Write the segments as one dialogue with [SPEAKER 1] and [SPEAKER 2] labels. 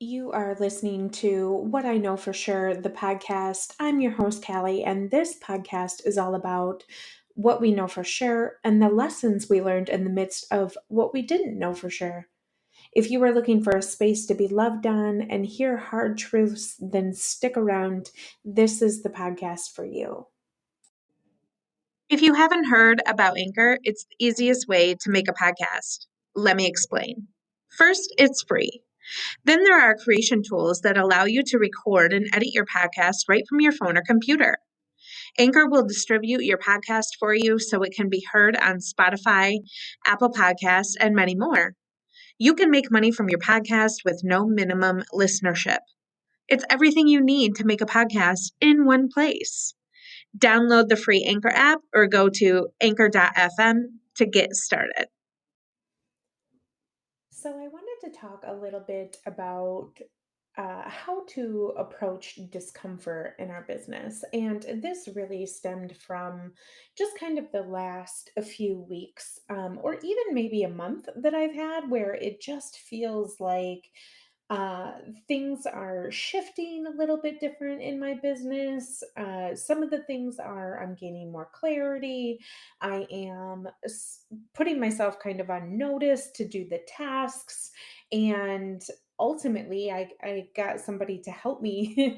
[SPEAKER 1] You are listening to What I Know for Sure, the podcast. I'm your host, Callie, and this podcast is all about what we know for sure and the lessons we learned in the midst of what we didn't know for sure. If you are looking for a space to be loved on and hear hard truths, then stick around. This is the podcast for you.
[SPEAKER 2] If you haven't heard about Anchor, it's the easiest way to make a podcast. Let me explain. First, it's free. Then there are creation tools that allow you to record and edit your podcast right from your phone or computer. Anchor will distribute your podcast for you so it can be heard on Spotify, Apple Podcasts, and many more. You can make money from your podcast with no minimum listenership. It's everything you need to make a podcast in one place. Download the free Anchor app or go to anchor.fm to get started.
[SPEAKER 1] So, I wanted to talk a little bit about how to approach discomfort in our business. And this really stemmed from just kind of the last a few weeks, or even maybe a month that I've had where it just feels like uh, things are shifting a little bit different in my business. Some of the things are I'm gaining more clarity. I am putting myself kind of on notice to do the tasks. And ultimately, I got somebody to help me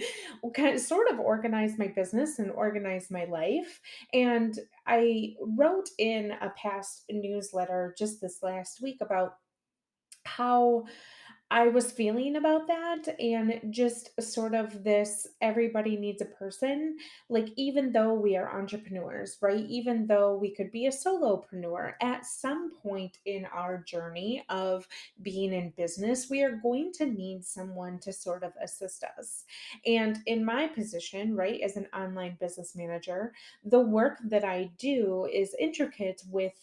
[SPEAKER 1] kind of sort of organize my business and organize my life. And I wrote in a past newsletter just this last week about how I was feeling about that and just sort of this everybody needs a person. Like, even though we are entrepreneurs, right? Even though we could be a solopreneur, at some point in our journey of being in business, we are going to need someone to sort of assist us. And in my position, right, as an online business manager, the work that I do is intricate with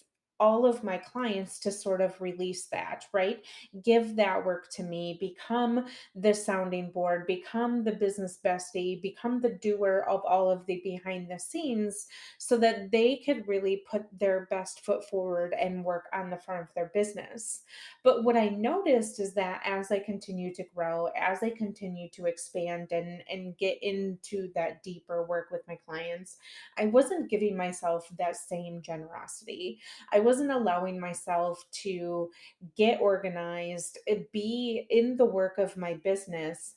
[SPEAKER 1] all of my clients to sort of release that, right? Give that work to me, become the sounding board, become the business bestie, become the doer of all of the behind the scenes so that they could really put their best foot forward and work on the front of their business. But what I noticed is that as I continue to grow, as I continue to expand and get into that deeper work with my clients, I wasn't giving myself that same generosity. I wasn't allowing myself to get organized, be in the work of my business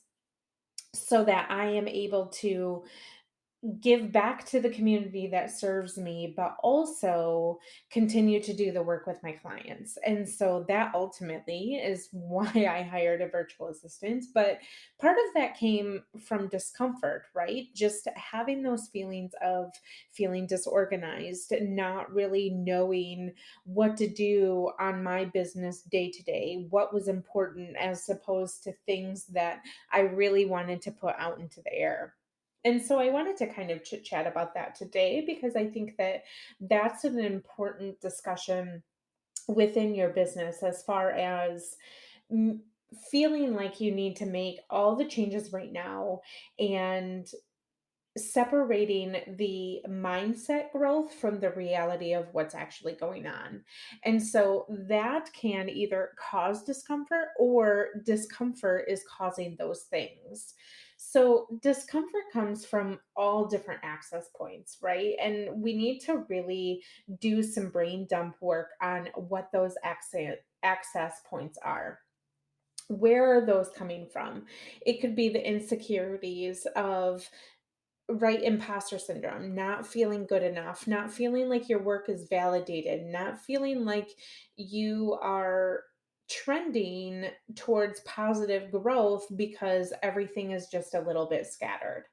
[SPEAKER 1] so that I am able to give back to the community that serves me, but also continue to do the work with my clients. And so that ultimately is why I hired a virtual assistant. But part of that came from discomfort, right? Just having those feelings of feeling disorganized, not really knowing what to do on my business day to day, what was important as opposed to things that I really wanted to put out into the air. And so I wanted to kind of chit chat about that today because I think that that's an important discussion within your business as far as mm, feeling like you need to make all the changes right now and separating the mindset growth from the reality of what's actually going on. And so that can either cause discomfort or discomfort is causing those things. So discomfort comes from all different access points, right? And we need to really do some brain dump work on what those access points are. Where are those coming from? It could be the insecurities of, right, imposter syndrome, not feeling good enough, not feeling like your work is validated, not feeling like you are trending towards positive growth because everything is just a little bit scattered.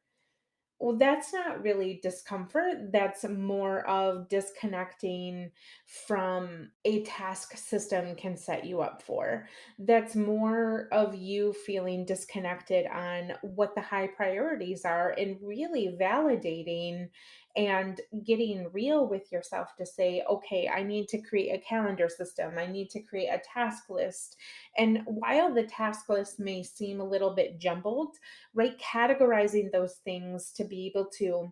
[SPEAKER 1] Well, that's not really discomfort. That's more of disconnecting from a task system can set you up for. That's more of you feeling disconnected on what the high priorities are and really validating and getting real with yourself to say, okay, I need to create a calendar system. I need to create a task list. And while the task list may seem a little bit jumbled, right, categorizing those things to be able to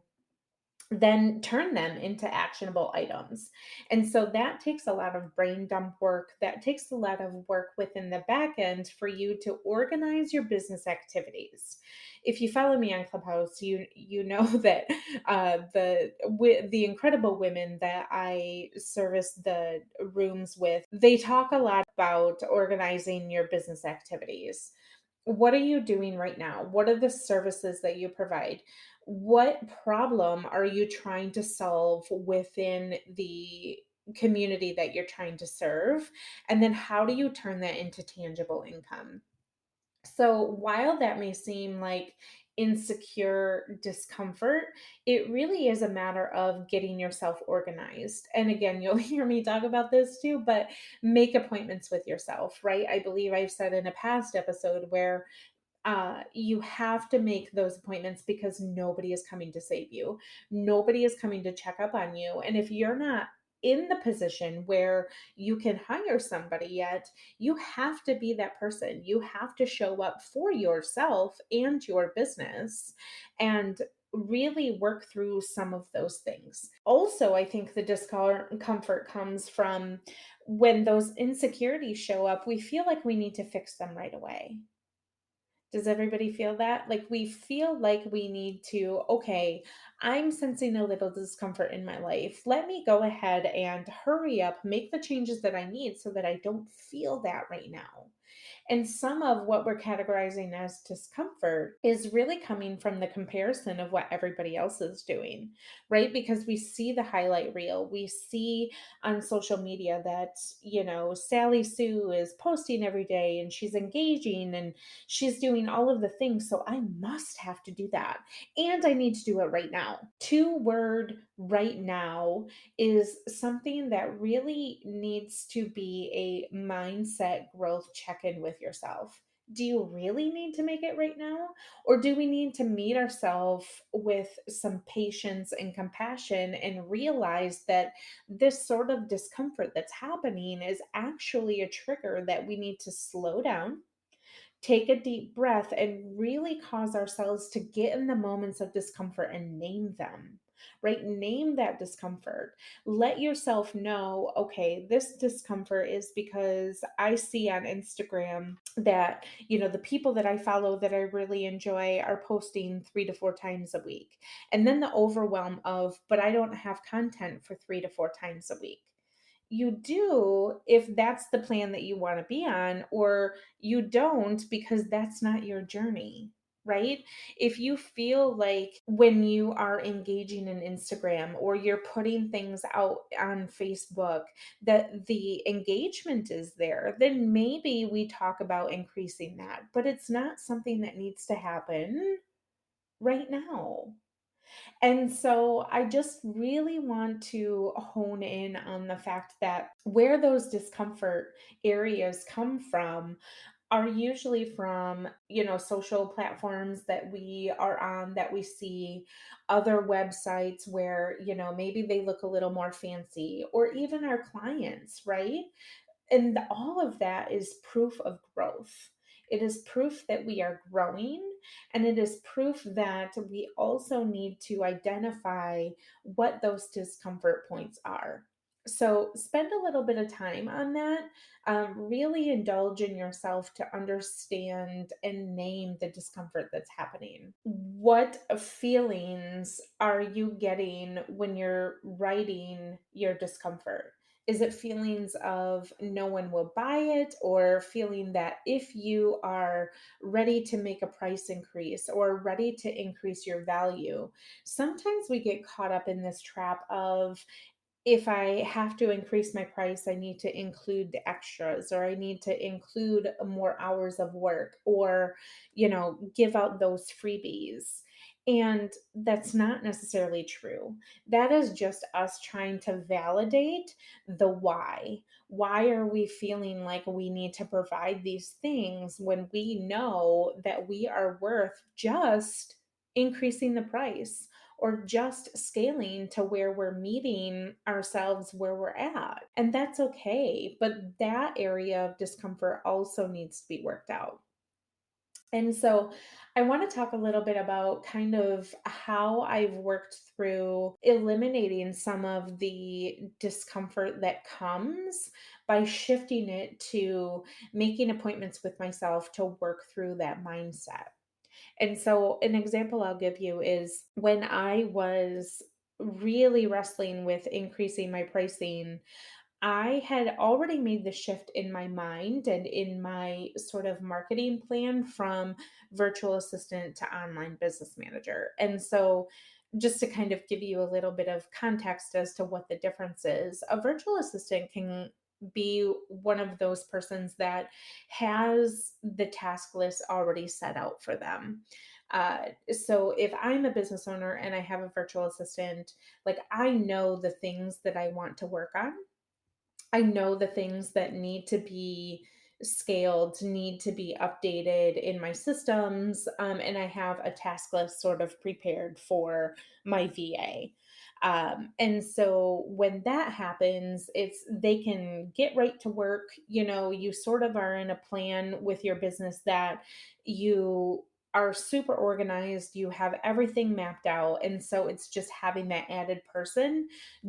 [SPEAKER 1] then turn them into actionable items. And so that takes a lot of brain dump work. That takes a lot of work within the back end for you to organize your business activities. If you follow me on Clubhouse, you know that the incredible women that I service the rooms with, they talk a lot about organizing your business activities. What are you doing right now? What are the services that you provide? What problem are you trying to solve within the community that you're trying to serve? And then how do you turn that into tangible income? So, while that may seem like insecure discomfort, it really is a matter of getting yourself organized. And again, you'll hear me talk about this too, but make appointments with yourself, right? I believe I've said in a past episode where you have to make those appointments because nobody is coming to save you. Nobody is coming to check up on you. And if you're not in the position where you can hire somebody yet, you have to be that person. You have to show up for yourself and your business and really work through some of those things. Also, I think the discomfort comes from when those insecurities show up, we feel like we need to fix them right away. Does everybody feel that? Like we feel like we need to, okay, I'm sensing a little discomfort in my life. Let me go ahead and hurry up, make the changes that I need so that I don't feel that right now. And some of what we're categorizing as discomfort is really coming from the comparison of what everybody else is doing, right? Because we see the highlight reel, we see on social media that, Sally Sue is posting every day and she's engaging and she's doing all of the things. So I must have to do that. And I need to do it right now. Two word right now is something that really needs to be a mindset growth check in with yourself. Do you really need to make it right now? Or do we need to meet ourselves with some patience and compassion and realize that this sort of discomfort that's happening is actually a trigger that we need to slow down, take a deep breath, and really cause ourselves to get in the moments of discomfort and name them, right? Name that discomfort. Let yourself know, okay, this discomfort is because I see on Instagram that, the people that I follow that I really enjoy are posting 3 to 4 times a week. And then the overwhelm of, but I don't have content for 3 to 4 times a week. You do if that's the plan that you want to be on, or you don't because that's not your journey, right? If you feel like when you are engaging in Instagram or you're putting things out on Facebook that the engagement is there, then maybe we talk about increasing that, but it's not something that needs to happen right now. And so I just really want to hone in on the fact that where those discomfort areas come from are usually from, social platforms that we are on, that we see other websites where, maybe they look a little more fancy, or even our clients, right? And all of that is proof of growth. It is proof that we are growing, and it is proof that we also need to identify what those discomfort points are. So, spend a little bit of time on that. Really indulge in yourself to understand and name the discomfort that's happening. What feelings are you getting when you're writing your discomfort? Is it feelings of no one will buy it, or feeling that if you are ready to make a price increase or ready to increase your value? Sometimes we get caught up in this trap of, if I have to increase my price, I need to include the extras, or I need to include more hours of work, or, give out those freebies. And that's not necessarily true. That is just us trying to validate the why. Why are we feeling like we need to provide these things when we know that we are worth just increasing the price, or just scaling to where we're meeting ourselves where we're at? And that's okay. But that area of discomfort also needs to be worked out. And so I want to talk a little bit about kind of how I've worked through eliminating some of the discomfort that comes by shifting it to making appointments with myself to work through that mindset. And so, an example I'll give you is when I was really wrestling with increasing my pricing, I had already made the shift in my mind and in my sort of marketing plan from virtual assistant to online business manager. And so, just to kind of give you a little bit of context as to what the difference is, a virtual assistant can be one of those persons that has the task list already set out for them. So if I'm a business owner and I have a virtual assistant, like I know the things that I want to work on. I know the things that need to be scaled, need to be updated in my systems, and I have a task list sort of prepared for my VA. And so when that happens, it's they can get right to work. You know, you sort of are in a plan with your business that you are super organized, you have everything mapped out. And so it's just having that added person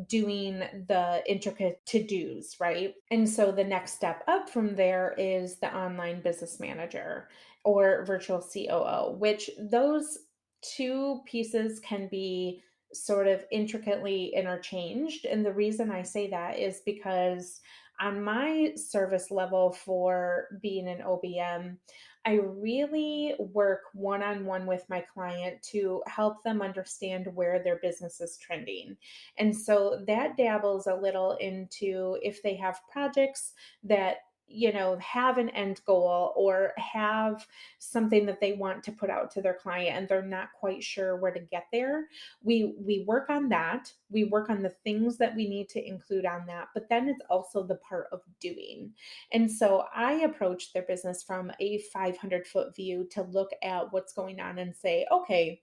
[SPEAKER 1] doing the intricate to dos, right? And so the next step up from there is the online business manager or virtual COO, which those two pieces can be sort of intricately interchanged. And the reason I say that is because on my service level for being an OBM, I really work one on one with my client to help them understand where their business is trending. And so that dabbles a little into if they have projects that have an end goal or have something that they want to put out to their client and they're not quite sure where to get there. We work on that. We work on the things that we need to include on that, but then it's also the part of doing. And so I approach their business from a 500-foot view to look at what's going on and say, okay,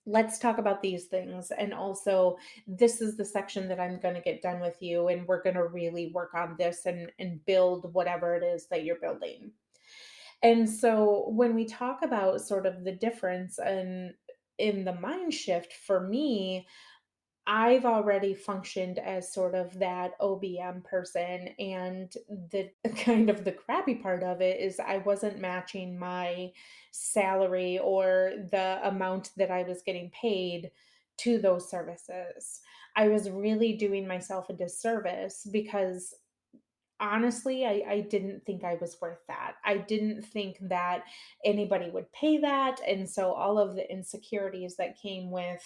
[SPEAKER 1] let's talk about these things. And also, this is the section that I'm going to get done with you. And we're going to really work on this and build whatever it is that you're building. And so when we talk about sort of the difference in the mind shift for me, I've already functioned as sort of that OBM person, and the kind of the crappy part of it is I wasn't matching my salary or the amount that I was getting paid to those services. I was really doing myself a disservice because honestly, I didn't think I was worth that. I didn't think that anybody would pay that. And so all of the insecurities that came with,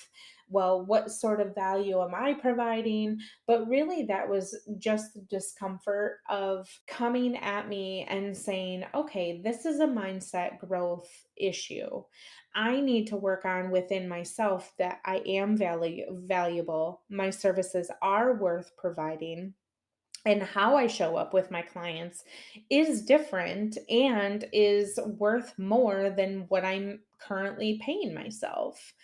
[SPEAKER 1] well, what sort of value am I providing? But really, that was just the discomfort of coming at me and saying, okay, this is a mindset growth issue. I need to work on within myself that I am valuable. My services are worth providing and how I show up with my clients is different and is worth more than what I'm currently paying myself.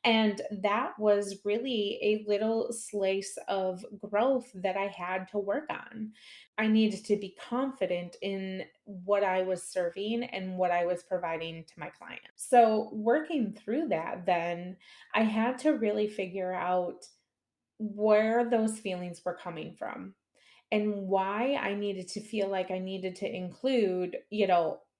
[SPEAKER 1] And that was really a little slice of growth that I had to work on. I needed to be confident in what I was serving and what I was providing to my client. So, working through that, then I had to really figure out where those feelings were coming from and why I needed to feel like I needed to include,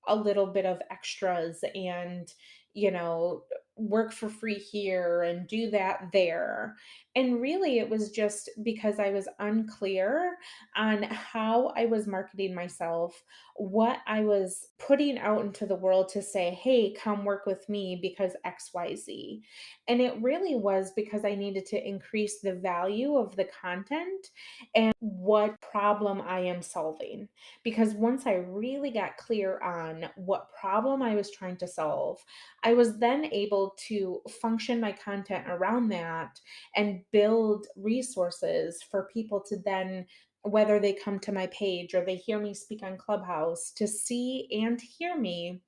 [SPEAKER 1] a little bit of extras and, you know, work for free here and do that there. And really, it was just because I was unclear on how I was marketing myself, what I was putting out into the world to say, hey, come work with me because XYZ. And it really was because I needed to increase the value of the content and what problem I am solving. Because once I really got clear on what problem I was trying to solve, I was then able to function my content around that and build resources for people to then, whether they come to my page or they hear me speak on Clubhouse, to see and hear me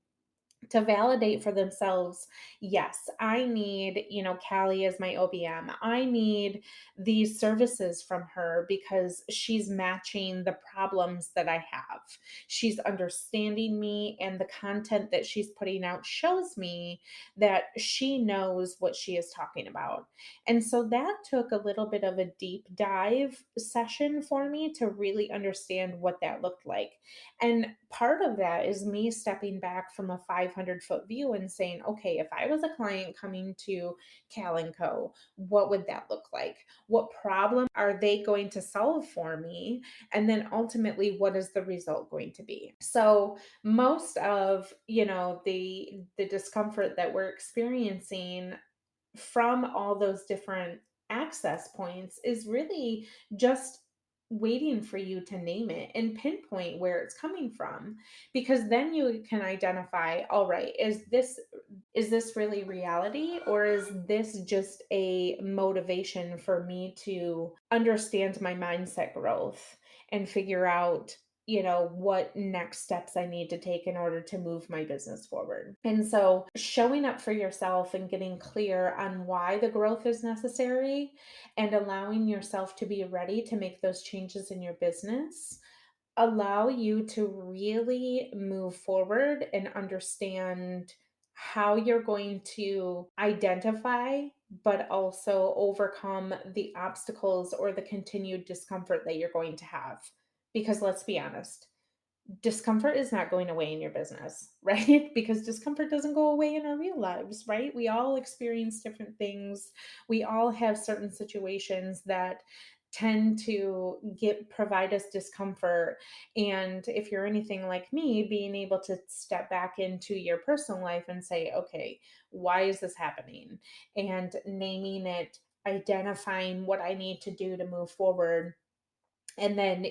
[SPEAKER 1] to validate for themselves, yes, I need, Callie as my OBM. I need these services from her because she's matching the problems that I have. She's understanding me, and the content that she's putting out shows me that she knows what she is talking about. And so that took a little bit of a deep dive session for me to really understand what that looked like. And part of that is me stepping back from a 500-foot view and saying, okay, if I was a client coming to Cal and Co, what would that look like? What problem are they going to solve for me? And then ultimately, what is the result going to be? So most of, the discomfort that we're experiencing from all those different access points is really just waiting for you to name it and pinpoint where it's coming from, because then you can identify, all right, is this really reality, or is this just a motivation for me to understand my mindset growth and figure out, what next steps I need to take in order to move my business forward. And so showing up for yourself and getting clear on why the growth is necessary and allowing yourself to be ready to make those changes in your business allow you to really move forward and understand how you're going to identify but also overcome the obstacles or the continued discomfort that you're going to have. Because let's be honest, discomfort is not going away in your business, right? Because discomfort doesn't go away in our real lives, right? We all experience different things. We all have certain situations that tend to get provide us discomfort. And if you're anything like me, being able to step back into your personal life and say, okay, why is this happening? And naming it, identifying what I need to do to move forward. And then,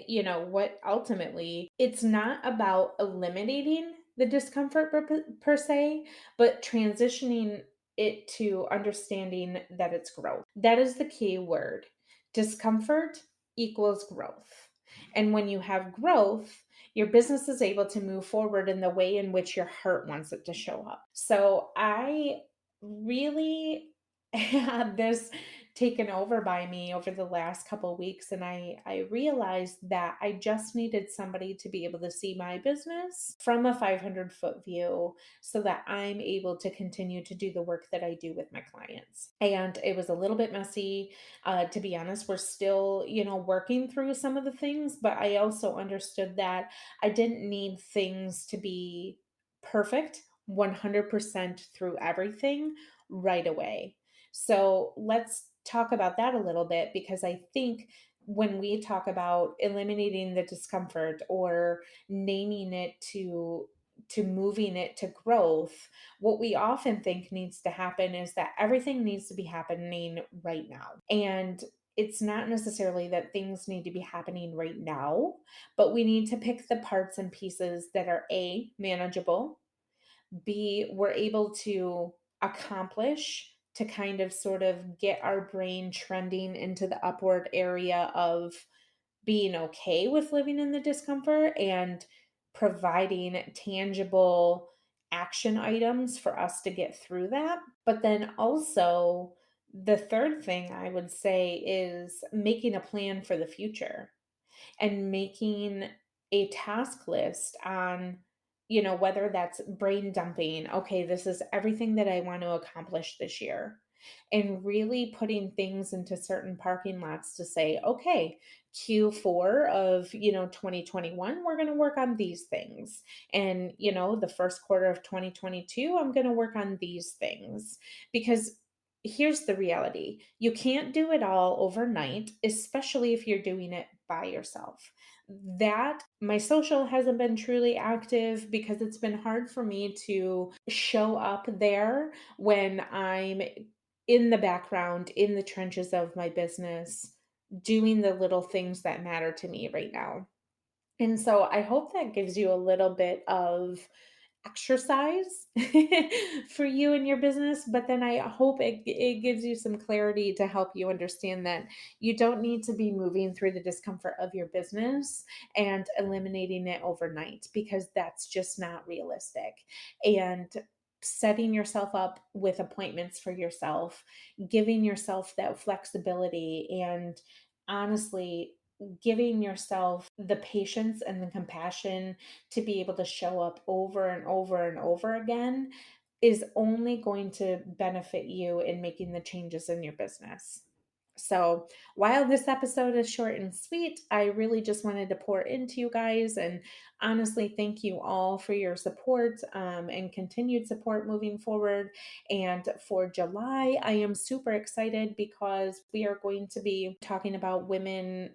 [SPEAKER 1] what ultimately, it's not about eliminating the discomfort per se, but transitioning it to understanding that it's growth. That is the key word. Discomfort equals growth. And when you have growth, your business is able to move forward in the way in which your heart wants it to show up. So I really had this taken over by me over the last couple of weeks, and I realized that I just needed somebody to be able to see my business from a 500-foot view so that I'm able to continue to do the work that I do with my clients. And it was a little bit messy, to be honest. We're still, working through some of the things, but I also understood that I didn't need things to be perfect 100% through everything right away. So let's talk about that a little bit, because I think when we talk about eliminating the discomfort or naming it to moving it to growth, what we often think needs to happen is that everything needs to be happening right now. And it's not necessarily that things need to be happening right now, but we need to pick the parts and pieces that are A, manageable, B, we're able to accomplish, to kind of sort of get our brain trending into the upward area of being okay with living in the discomfort and providing tangible action items for us to get through that. But then also, the third thing I would say is making a plan for the future and making a task list on, whether that's brain dumping, okay, this is everything that I want to accomplish this year. And really putting things into certain parking lots to say, okay, Q4 of, 2021, we're going to work on these things. And, the first quarter of 2022, I'm going to work on these things. Because here's the reality: you can't do it all overnight, especially if you're doing it by yourself. That my social hasn't been truly active because it's been hard for me to show up there when I'm in the background, in the trenches of my business, doing the little things that matter to me right now. And so I hope that gives you a little bit of exercise for you and your business, but then I hope it gives you some clarity to help you understand that you don't need to be moving through the discomfort of your business and eliminating it overnight, because that's just not realistic. And setting yourself up with appointments for yourself, giving yourself that flexibility, and honestly, giving yourself the patience and the compassion to be able to show up over and over and over again is only going to benefit you in making the changes in your business. So, while this episode is short and sweet, I really just wanted to pour into you guys and honestly thank you all for your support, and continued support moving forward. And for July, I am super excited because we are going to be talking about women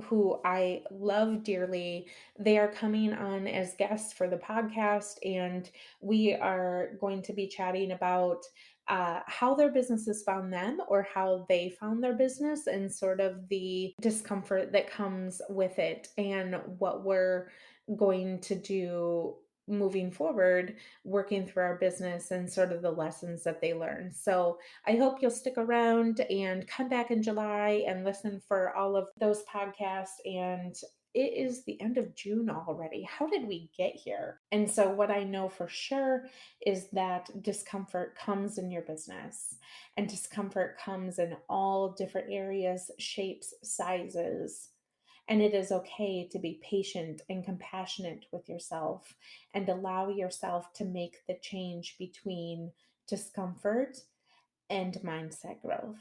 [SPEAKER 1] who I love dearly. They are coming on as guests for the podcast, and we are going to be chatting about how their businesses found them, or how they found their business, and sort of the discomfort that comes with it, and what we're going to do moving forward, working through our business, and sort of the lessons that they learn. So I hope you'll stick around and come back in July and listen for all of those podcasts. And it is the end of June already. How did we get here? And so, what I know for sure is that discomfort comes in your business, and discomfort comes in all different areas, shapes, sizes. And it is okay to be patient and compassionate with yourself and allow yourself to make the change between discomfort and mindset growth.